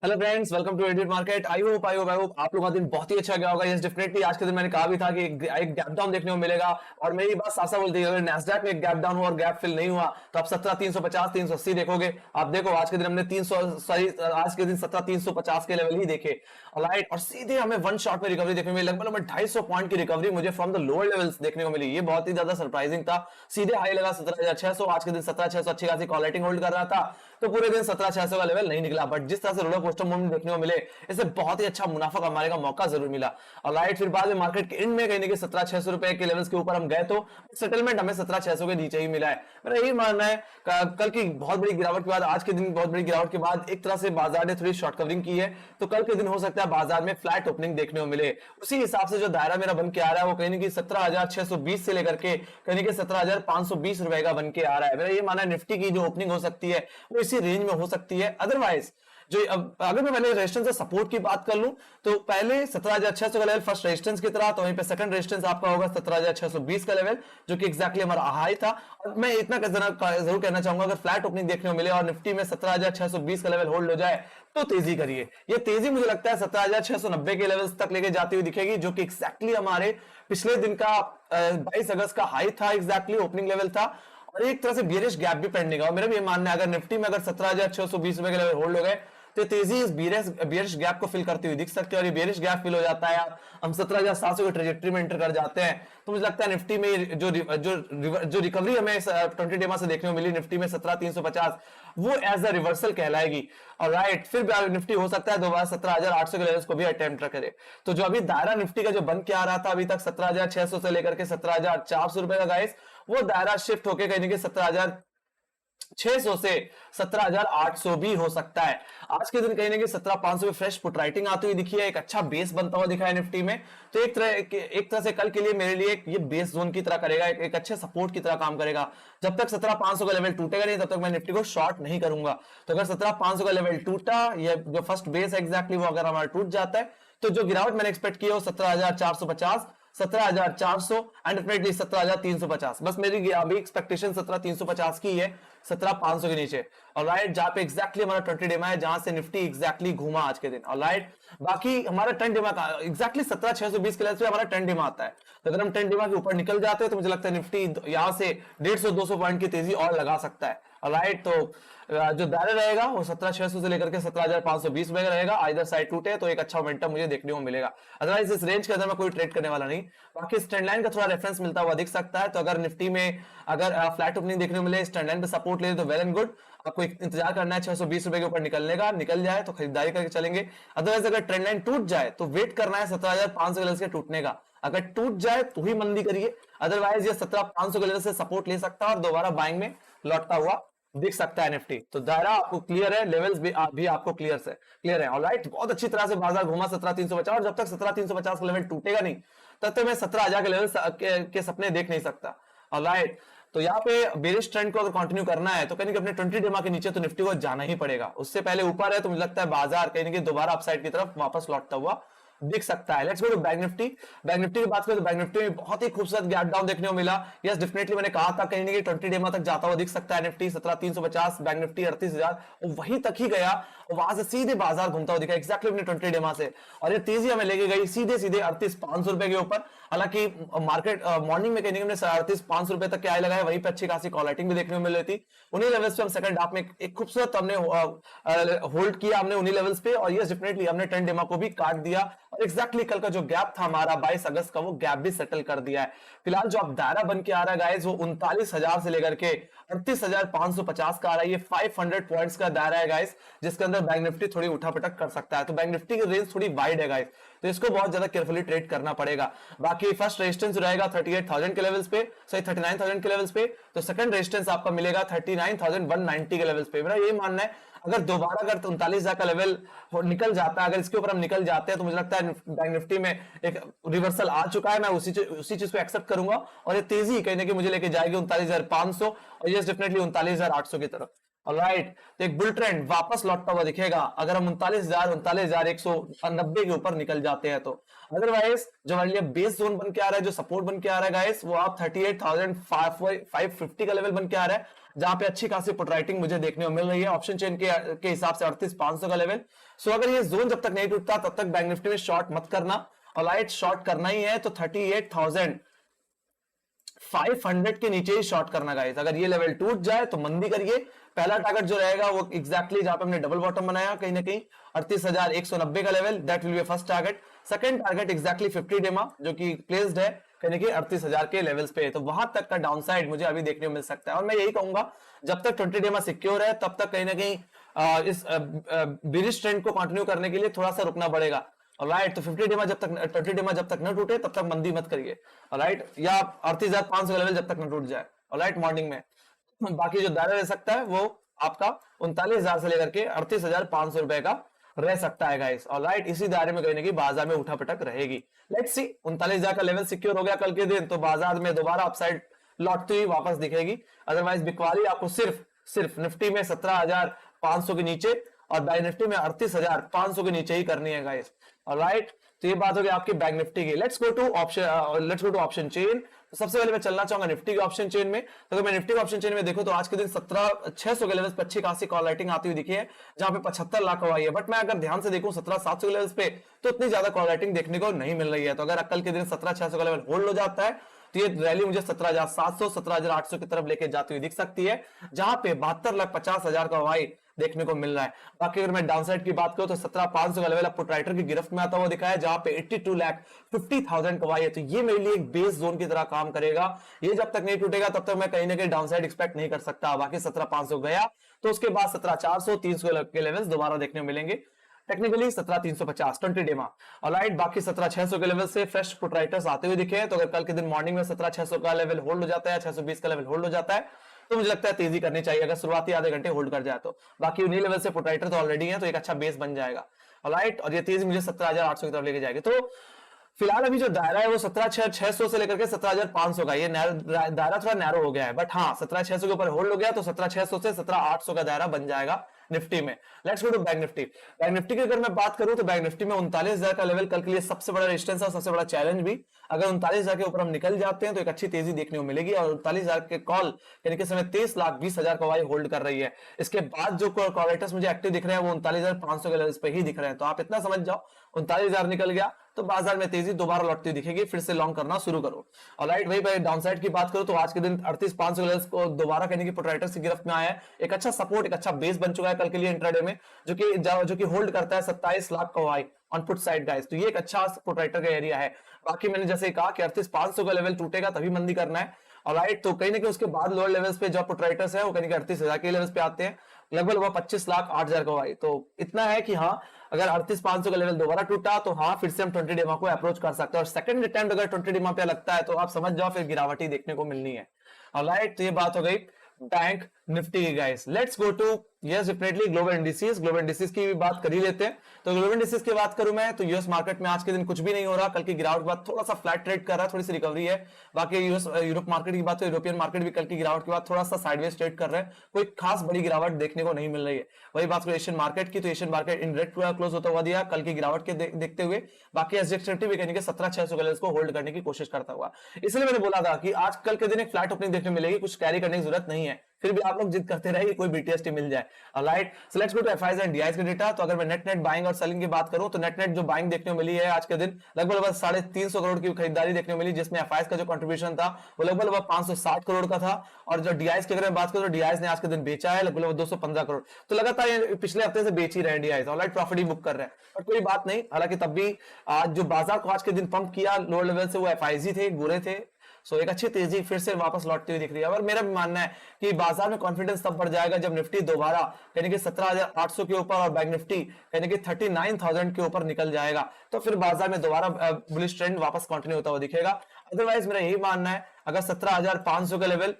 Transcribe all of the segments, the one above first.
Hello friends, welcome to edit market. I hope आप लोगों का दिन बहुत ही अच्छा गया होगा। यस डेफिनेटली आज के दिन मैंने कहा भी था कि एक गैप डाउन देखने को मिलेगा और मेरी बात साफ साफ बोलती है, अगर नैस्डैक में एक गैप डाउन हुआ और गैप फिल नहीं हुआ तो आप 17,350 380 देखोगे। आप देखो आज के दिन हमने 300 सॉरी आज के दिन 17,350 के लेवल ही देखे राइट, और सीधे हमें वन शॉट में रिकवरी देखने को मिली। लगभग 250 पॉइंट की रिकवरी मुझे फ्रॉम द लोअर लेवल्स देखने को मिली। ये बहुत ही ज्यादा सरप्राइजिंग था। सीधे हाई लगा 17,600, आज के दिन 17,600 अच्छी खासी कॉल रेटिंग होल्ड कर रहा था, तो पूरे दिन 17,600 का लेवल नहीं निकला। बट जिस तरह से रोलर कोस्टर मूवमेंट देखने को मिले, इससे बहुत ही अच्छा मुनाफा कमाने का मौका जरूर मिला। और राइट, फिर बाद में मार्केट के एंड में कहीं ना 17,600 रुपए के लेवल्स के ऊपर हम गए, तो सेटलमेंट हमें 17,600 के नीचे ही मिला है। मेरा यही मानना है कल की बहुत बड़ी गिरावट के बाद, आज के दिन बहुत बड़ी गिरावट के बाद एक तरह से बाजार ने थोड़ी शॉर्ट कवरिंग की है, तो कल के दिन हो सकता है बाजार में फ्लैट ओपनिंग देखने को मिले। उसी हिसाब से जो दायरा मेरा बन के आ रहा है वो कहीं ना 17,620 से लेकर के कहीं ना 17,520 रुपए का बन के आ रहा है। मेरा ये मानना है निफ्टी की जो ओपनिंग हो सकती है वो इसी रेंज में हो सकती है। अदरवाइज जो अगर मैं पहले रेजिस्टेंस और सपोर्ट की बात कर लूं, तो पहले 17,600 का लेवल फर्स्ट रेजिस्टेंस की तरह, तो वहीं पे सेकंड रेजिस्टेंस आपका होगा 17,620 का लेवल, जो कि एग्जैक्टली हमारा हाई था। और मैं इतना जरूर कहना चाहूंगा, अगर फ्लैट ओपनिंग देखने को मिले और निफ्टी में 17,620 का लेवल होल्ड हो जाए तो तेजी करिए। ये तेजी मुझे लगता है 17,690 के लेवल्स तक लेके जाती हुई दिखेगी, जो कि एग्जैक्टली हमारे पिछले दिन का 22 अगस्त का हाई था, एग्जैक्टली ओपनिंग लेवल था। और एक तरह से बियरिश गैप भी पेंडिंग है। और मेरा भी ये मानना है, अगर निफ्टी में अगर 17,620 रुपए के लेवल होल्ड हो गए तो तेजी इस बियरिश गैप को फिल करती हुई दिख सकती है। और ये बियरिश गैप फिल हो जाता है, हम 17,700 की ट्रेजेक्टरी में एंटर कर जाते हैं, तो मुझे लगता है निफ्टी में जो रिकवरी हमें 20 डे से देखने को मिली निफ्टी में 17,350, वो एज अ रिवर्सल कहलाएगी। और राइट, फिर निफ्टी हो सकता है दोबारा 17,800 के लेवल्स को भी अटेम्प्ट करे। तो जो अभी दायरा निफ्टी का जो बन के आ रहा था अभी तक 17,600 से लेकर के 17,400 रुपए का गाइस, वो दायरा शिफ्ट होकर कहीं ना 17,600 से 17,800 भी हो सकता है। आज के दिन कहीं ना कहीं 17,500 में फ्रेश पुट राइटिंग आती हुई दिखी है, एक अच्छा बेस बनता हुआ दिखा है निफ्टी में। तो एक तरह से कल के लिए मेरे लिए ये बेस जोन की तरह करेगा, एक अच्छे सपोर्ट की तरह काम करेगा। जब तक 17,500 का लेवल टूटेगा नहीं, तब तक मैं निफ्टी को शॉर्ट नहीं करूंगा। तो अगर 17,500 का लेवल टूटा, ये जो फर्स्ट बेस एग्जैक्टली वो अगर हमारा टूट जाता है, तो जो गिरावट मैंने एक्सपेक्ट किया वो 17,450, 17,400 एंड डेफिनेटली 17,350। बस मेरी अभी एक्सपेक्टेशन 17,350 की है, 17,500 के नीचे। और राइट, जहां पे एग्जैक्टली हमारा 20 डेमा है, जहां से निफ्टी एग्जैक्टली घूमा आज के दिन। और राइट, बाकी हमारा 10 डेमा का एग्जैक्टली 17,620 के लेवल पे हमारा 10 डेमा आता है। तो अगर हम 10 डेमा के ऊपर निकल जाते हैं तो मुझे लगता है निफ्टी यहां से 150-200 पॉइंट की तेजी और लगा सकता है। राइट, तो जो दायरा रहेगा वो 17,600 से लेकर के 17,520 में रहेगा। आइदर साइड टूटे तो एक अच्छा मोमेंटम मुझे देखने को मिलेगा। अदरवाइज इस रेंज के अंदर मैं कोई ट्रेड करने वाला नहीं। बाकी इस ट्रेंड लाइन का थोड़ा रेफरेंस मिलता हुआ दिख सकता है, तो अगर निफ्टी में अगर फ्लैट ओपनिंग देखने को मिले, इस ट्रेंड लाइन पे सपोर्ट ले तो वेल एंड गुड। आपको इंतजार करना है 620 रुपए के ऊपर निकलने का, निकल जाए तो खरीदारी करके चलेंगे। अदरवाइज अगर ट्रेंड लाइन टूट जाए तो वेट करना है 17,500 के लेवल के टूटने का। अगर टूट जाए तो ही मंदी करिए, अदरवाइज ये 17,500 के लेवल से सपोर्ट ले सकता है और दोबारा बाइंग में लौटता हुआ दिख सकता है निफ्टी। तो दायरा आपको क्लियर है, लेवल्स भी आपको क्लियर है। ऑलराइट, बहुत अच्छी तरह से बाजार घुमा 17,350, और जब तक 17,350 का लेवल टूटेगा नहीं तब तक मैं 17,000 के लेवल के सपने देख नहीं सकता। ऑलराइट, तो यहाँ पे बेरिश ट्रेंड को अगर कंटिन्यू करना है तो कहीं अपने 20 डेमा के नीचे तो निफ्टी को जाना ही पड़ेगा। उससे पहले ऊपर है तो मुझे लगता है बाजार कहीं दोबारा अपसाइड की तरफ वापस लौटता हुआ दिख सकता है। Let's go to bank Nifty. Bank Nifty की बात करें तो बैंक निफ्टी में बहुत ही खूबसूरत गैप डाउन देखने को मिला। यस डेफिनेटली, मैंने कहा था कहीं ना कहीं 20 डेमा तक जाता हुआ दिख सकता है निफ्टी। 17,350, बैंक निफ्टी 38,000, वहीं तक ही गया और वहां से सीधे बाजार घूमता हुआ दिखा एक्जैक्टली अपने 20 डेमा से, और ये तेजी हमें लेके गई सीधे 38,500 रुपए के ऊपर। हालांकि मार्केट मॉर्निंग में कहीं हमने 38,500 रुपए तक के आए लगाए, वहीं पे अच्छी खासी कॉल राइटिंग भी देखने को मिल रही थी। उन्हीं लेवल्स पे हम सेकंड हाफ में एक खूबसूरत हमने होल्ड किया हमने उन्हीं लेवल्स पे, और यस डेफिनेटली हमने 10 डेमा को भी काट दिया और एग्जैक्टली कल का जो गैप था हमारा 22 अगस्त का, वो गैप भी सेटल कर दिया है। फिलहाल जो अब दायरा बन के आ रहा है गाइस, वो 39,000 से लेकर के 38,550 का आ रहा है। ये 500 पॉइंट्स का दायरा है गाइस, जिसके अंदर बैंक निफ्टी थोड़ी उठापटक कर सकता है। तो बैंक निफ्टी की रेंज थोड़ी वाइड है गाइस, तो इसको बहुत ज्यादा केयरफुली ट्रेड करना पड़ेगा। बाकी फर्स्ट रेजिस्टेंस रहेगा 38,000 के लेवल्स पे, सॉरी 39,000 के लेवल्स पे। तो सेकंड रेजिस्टेंस आपका मिलेगा 39,190 के लेवल्स पे। मेरा ये मानना है अगर दोबारा अगर 39,000 का लेवल निकल जाता है, अगर इसके ऊपर हम निकल जाते हैं, तो मुझे लगता है बैंक निफ्टी में एक रिवर्सल आ चुका है। मैं उसी चीज को एक्सेप्ट करूंगा और ये तेजी कहीं ना कहीं मुझे लेके जाएगी 39,500 और यस डेफिनेटली 39,800 की तरफ। ऑलराइट, तो एक बुल ट्रेंड वापस लौटता हुआ दिखेगा अगर हम 39,190 के ऊपर निकल जाते हैं तो। अदरवाइज जो हमारे लिए बेस जोन बन के आ रहा है, जो सपोर्ट बन के आ रहा है गाइस, वो आप 38,550 का लेवल बन के आ रहा है। जहां पे अच्छी खासी पुट राइटिंग मुझे देखने को मिल रही है ऑप्शन चेन के हिसाब से 38,500 का लेवल। सो अगर ये जोन जब तक नहीं टूटता तब तक बैंक निफ्टी में शॉर्ट मत करना, और लाइट शॉर्ट करना ही है तो 38,500 के नीचे ही शॉर्ट करना गाइस। अगर ये लेवल टूट जाए तो मंदी करिए। पहला टारगेट जो रहेगा वो एग्जैक्टली जहां पे हमने डबल बॉटम बनाया कहीं ना कहीं 38,190 का level, that will be first target. Second target exactly 50 डेमा जो कि प्लेस्ड है कहीं ना कहीं 38,000 के लेवल्स पे, तो वहां तक का डाउनसाइड मुझे अभी देखने को मिल सकता है। और मैं यही कहूंगा जब तक 20 डेमा सिक्योर है तब तक कहीं ना कहीं इस बिरिश ट्रेंड को कंटिन्यू करने के लिए थोड़ा सा रुकना पड़ेगा। राइट, तो 50 डेमा जब तक 20 डेमा जब तक न टूटे तब तक मंदी मत करिए। राइट, या 38,500 का लेवल जब तक न टूट जाए। राइट, मॉर्निंग में बाकी जो दायरा रह सकता है वो आपका 39,000 से लेकर के 38,500 रुपए का रह सकता है गाइस। और राइट, इसी दायरे में कहीं बाजार में उठा पटक रहेगी। लेट्स सी, 39,000 का लेवल सिक्योर हो गया कल के दिन तो बाजार में दोबारा अपसाइड लौटती हुई वापस दिखेगी। अदरवाइज बिकवाली आपको सिर्फ निफ्टी में 17,500 के नीचे और बैंक निफ्टी में 38,500 के नीचे ही करनी है गाइस। राइट, तो ये बात होगी आपकी बैंक निफ्टी की। Let's go to option chain. सबसे पहले मैं चलना चाहूंगा निफ्टी के ऑप्शन चेन में। तो अगर मैं निफ्टी के ऑप्शन चेन में देखो तो आज के दिन 17,600 के लेवल्स पे अच्छी खासी कॉल राइटिंग आती हुई दिखी है जहां पे 75 लाख हुआ है। बट मैं अगर ध्यान से देखूं 17,700 के लेवल्स पे तो इतनी ज्यादा कॉल राइटिंग देखने को नहीं मिल रही है। तो अगर कल के दिन 17,600 का लेवल होल्ड हो जाता है तो ये रैली मुझे 17,700 17,800 की तरफ लेके जाती हुई दिख सकती है जहां पे 72,50,000 का वाई देखने को मिल रहा है। बाकी अगर मैं डाउनसाइड की बात करूं तो 17,500 का लेवल अब पुट राइटर की गिरफ्त में आता हुआ दिखा है जहां पे 82,50,000 का वाई है। तो ये मेरे लिए एक बेस जोन की तरह काम करेगा। ये जब तक नहीं टूटेगा तब तक मैं कहीं ना कहीं डाउनसाइड एक्सपेक्ट नहीं कर सकता। बाकी 17,500 गया तो उसके बाद 17,400 300 के लेवल्स दोबारा देखने को मिलेंगे। टेक्निकली 17,350 20 डेमा। ऑलराइट, बाकी 17,600 के लेवल से फ्रेश पुट राइटर्स आते हुए दिखे। तो अगर कल के दिन मॉर्निंग में 17,600 का लेवल होल्ड हो जाता है, 620 का लेवल होल्ड हो जाता है तो मुझे लगता है तेजी करनी चाहिए अगर शुरुआती आधे घंटे होल्ड कर जाए तो। बाकी उन्हीं लेवल से पुट राइटर तो ऑलरेडी है तो एक अच्छा बेस बन जाएगा। ऑलराइट, और ये तेजी मुझे 17,800 की तरफ लेके जाएगी। तो फिलहाल अभी जो दायरा है वो 17,600 से लेकर के 17,500 का, ये दायरा थोड़ा नैरो हो गया है। बट हाँ, 17,600 के ऊपर होल्ड हो गया तो 17,600 से 17,800 का दायरा बन जाएगा निफ्टी में। Let's go to bank Nifty. Bank Nifty की अगर मैं बात करूं तो बैंक निफ्टी में 39,000 का लेवल कल के लिए सबसे बड़ा रेजिस्टेंस और सबसे बड़ा चैलेंज भी। अगर 39,000 के ऊपर हम निकल जाते हैं तो एक अच्छी तेजी देखने को मिलेगी और 39,000 के कॉल यानी कि समय 23,20,000 का वाई होल्ड कर रही है। इसके बाद जो कॉलेटर्स मुझे एक्टिव दिख रहे हैं वो 39,500 के लेवल पे ही दिख रहे हैं। तो आप इतना समझ जाओ 39,000 निकल गया तो बाजार में तेजी दोबारा लौटती हुई दिखेगी, फिर से लॉन्ग करना शुरू करो। ऑलराइट, वही भाई डाउनसाइड की बात करो तो आज के दिन 38,500 लेवल्स को दोबारा कहने की पुट राइटर्स की गिरफ्त में आया है। एक अच्छा सपोर्ट, एक अच्छा बेस बन चुका है कल के लिए इंट्राडे में जो कि होल्ड करता है 27 लाख का वाई ऑन पुट साइड गाइस। तो ये एक अच्छा पुट राइटर का एरिया है। बाकी मैंने जैसे कहा कि 38,500 का लेवल टूटेगा तभी मंदी करना है। ऑलराइट, तो कहीं ना कहीं उसके बाद लोअर लेवल्स पे जो पुट राइटर्स है वो कहीं 38,000 के लेवल्स पे आते हैं, लगभग 25,08,000 का वाई। तो इतना है कि हाँ, अगर 38,500 का लेवल दोबारा टूटा तो हाँ फिर से हम 20 डेमा को अप्रोच कर सकते हैं। और सेकंड अटेम्प्ट अगर 20 डेमा पे लगता है तो आप समझ जाओ फिर गिरावट ही देखने को मिलनी है। ऑलराइट, तो ये बात हो गई बैंक निफ्टी की guys. Let's go to yes definitely global indices. Global indices की भी बात कर ही लेते हैं। तो ग्लोबल इंडिसेस की बात करूं मैं तो यूएस मार्केट में आज के दिन कुछ भी नहीं हो रहा। कल की गिरावट के बाद थोड़ा सा फ्लैट ट्रेड कर रहा है, थोड़ी सी रिकवरी है। बाकी यूरोप मार्केट की बात तो यूरोपियन मार्केट भी कल की गिरावट के बाद थोड़ा सा साइडवेज ट्रेड कर रहे हैं, कोई खास बड़ी गिरावट देखने को नहीं मिल रही है। वही बात करें एशियन मार्केट की तो Asian market in red close होता हुआ दिया कल की गिरावट के देखते हुए। बाकी एसजेएक्स निफ्टी भी कहने के 17,600 के लेवल्स को होल्ड करने की कोशिश करता हुआ। इसलिए मैंने बोला था कि आज कल के दिन एक फ्लैट ओपनिंग देखने मिलेगी, कुछ कैरी करने की जरूरत नहीं है, फिर भी आप लोग जिद करते रहे कोई बीटीएसटी मिल जाए। All right, so let's go to FIIs and DIIs के डेटा। तो अगर मैं नेट बाइंग और सेलिंग की बात करूं तो नेट जो बाइंग देखने को मिली है आज के दिन लगभग 350 करोड़ की खरीदारी देखने को मिली, जिसमें एफआईज का जो कंट्रीब्यूशन था वो लगभग 560 करोड़ का था। और जो डीआईज की अगर मैं बात करूं तो डीआईज ने आज के दिन बेचा है लगभग 215 करोड़। तो लगातार पिछले हफ्ते से बेच ही रहे हैं डीआईज। ऑलराइट, प्रॉफिट ही बुक कर रहे हैं, पर कोई बात नहीं। हालांकि तब भी आज जो बाजार को आज के दिन पंप किया लोअर लेवल से वो एफआईज ही थे, गोरे थे। सो एक अच्छी तेजी फिर से वापस लौटती हुई दिख रही है। और मेरा भी मानना है कि बाजार में कॉन्फिडेंस तब बढ़ जाएगा जब निफ्टी दोबारा यानी कि 17,800 के ऊपर और बैंक निफ्टी यानी कि 39,000 के ऊपर निकल जाएगा तो फिर बाजार में दोबारा बुलिश ट्रेंड वापस कंटिन्यू होता हुआ दिखेगा। अदरवाइज मेरा यही मानना है अगर 17,500 का लेवल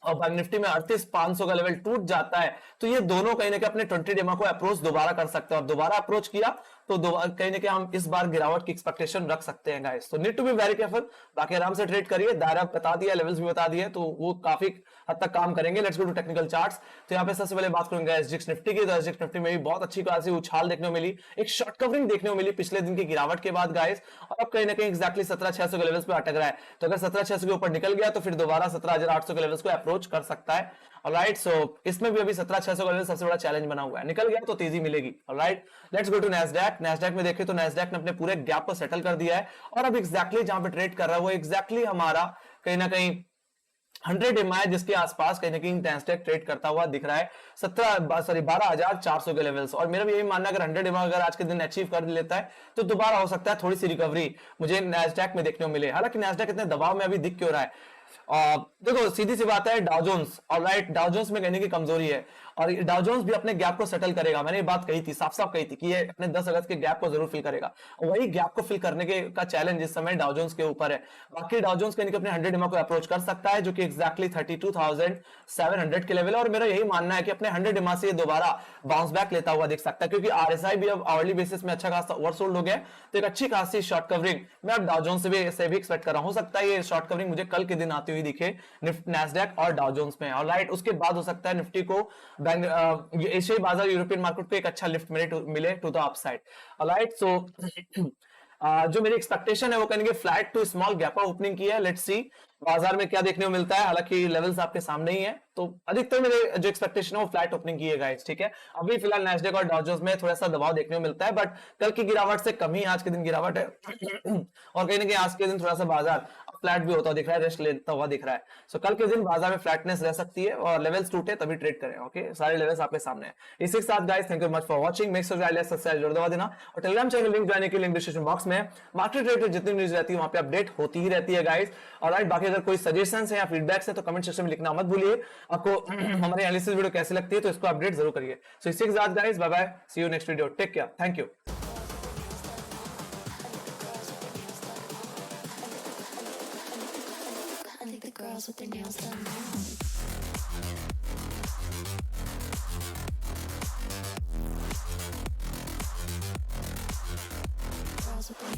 और बैंक निफ्टी में 38,500 का लेवल टूट जाता है तो ये दोनों कहीं ना कहीं अपने 20 डेमा को अप्रोच दोबारा कर सकते हैं। और दोबारा अप्रोच किया तो कहीं ना कहीं हम इस बार गिरावट की एक्सपेक्टेशन रख सकते हैं गाइस। तो need to be very careful. बाकी आराम से ट्रेड करिए, दायरा बता दिया, लेवल्स भी बता दिए, तो वो काफी हद तक काम करेंगे। Let's go to technical charts. तो यहाँ पे सबसे पहले बात करूंगा एसजीएक्स निफ्टी की। तो एसजीएक्स निफ्टी में भी बहुत अच्छी खासी उछाल देखने को मिली, एक शॉर्ट कवरिंग देखने को मिली पिछले दिन की गिरावट के बाद गाइस। और अब कहीं ना कहीं एक्जैक्टली 17,600 के लेवल्स पे अटक रहा है। तो अगर 17,600 के ऊपर निकल गया तो फिर दोबारा 17,800 के लेवल्स को अप्रोच कर सकता है। ऑलराइट, सो इसमें भी अभी 17,600 का लेवल सबसे बड़ा चैलेंज बना हुआ है, निकल गया तो तेजी मिलेगी। Alright, let's go to Nasdaq. Nasdaq में देखें तो नैस्डैक ने अपने पूरे गैप को सेटल कर दिया है और अब एग्जैक्टली जहां पे ट्रेड कर रहा है वो एग्जैक्टली हमारा कहीं ना कहीं 100 एमआई जिसके आसपास कहीं ना कहीं नैस्डैक ट्रेड करता हुआ दिख रहा है 12,400 के लेवल्स। और मेरा भी यही मानना है अगर 100 एमआई अगर आज के दिन अचीव कर लेता है तो दोबारा हो सकता है थोड़ी सी रिकवरी मुझे नैस्डैक में देखने को मिले। हालांकि नैस्डैक इतने दबाव में अभी दिख क्यों रहा है, देखो सीधी सी बात है, Dow Jones, alright, Dow Jones में कहने की कमजोरी है और डाउ जोन्स भी अपने गैप को सेटल करेगा। मैंने ये बात कही थी, साफ साफ कही थी कि ये अपने 10 अगस्त के गैप को जरूर फिल करेगा। वही गैप को फिल करने के का चैलेंज इस समय डाउ जोन्स के ऊपर है। बाकी डाउ जोन्स कहने की अपने 100 एमआ को अप्रोच कर सकता है जो कि एग्जैक्टली 32,700 के लेवल है और मेरा यही मानना है कि अपने 100 एमआ से दोबारा बाउंस बैक लेता हुआ दिख सकता है क्योंकि आरएसआई भी अब आवरली बेसिस में अच्छा खासा ओवरसोल्ड हो गया, तो एक अच्छी खासी शॉर्ट कवरिंग मैं अब डाउ जोन्स से भी एक्सपेक्ट कर रहा हूं। हो सकता है ये शॉर्ट कवरिंग मुझे कल के दिन आती हुई दिखे नैस्डैक और डाउ जोन्स में। ऑलराइट, उसके बाद हो सकता है निफ्टी को एशियाई बाजार यूरोपियन मार्केट को एक अच्छा लिफ्ट मिले to the upside. Alright, so जो मेरी एक्सपेक्टेशन है वो कहेंगे flat to small gap opening की है। लेट्स सी बाजार में क्या देखने को मिलता है, हालांकि लेवल्स आपके सामने ही है तो अधिकतर मेरे जो एक्सपेक्टेशन है वो फ्लैट ओपनिंग की है गाइस, ठीक है। अभी फिलहाल नैस्डैक और डाउ जोन्स में थोड़ा सा दबाव देखने को मिलता है बट कल की गिरावट से कम ही आज के दिन गिरावट है और कहीं ना कहीं आज के दिन थोड़ा सा बाजार फ्लैट भी होता दिख रहा है, रेस्ट लेता हुआ दिख रहा है। सो कल के दिन बाजार में फ्लैटनेस रह सकती है और लेवल्स टूटे तभी ट्रेड करें। ओके, सारे लेवल्स आपके सामने हैं। इसी के साथ guys thank you much for watching, make sure like subscribe जरूर दबा देना और टेलीग्राम चैनल लिंक ज्वाइन के लिंक डिस्क्रिप्शन बॉक्स में। मार्केट रिलेटेड जितनी न्यूज रहती है वहां पे अपडेट होती ही रहती है गाइस। ऑलराइट, बाकी अगर कोई सजेशंस है या फीडबैक्स है तो कमेंट सेक्शन में लिखना मत भूलिए। आपको हमारी एनालिसिस वीडियो कैसी लगती है तो इसको अपडेट जरूर करिए। सो इसी के साथ guys bye bye, see you next video, take care, thank you. I think the girls with their nails done now. Girls with their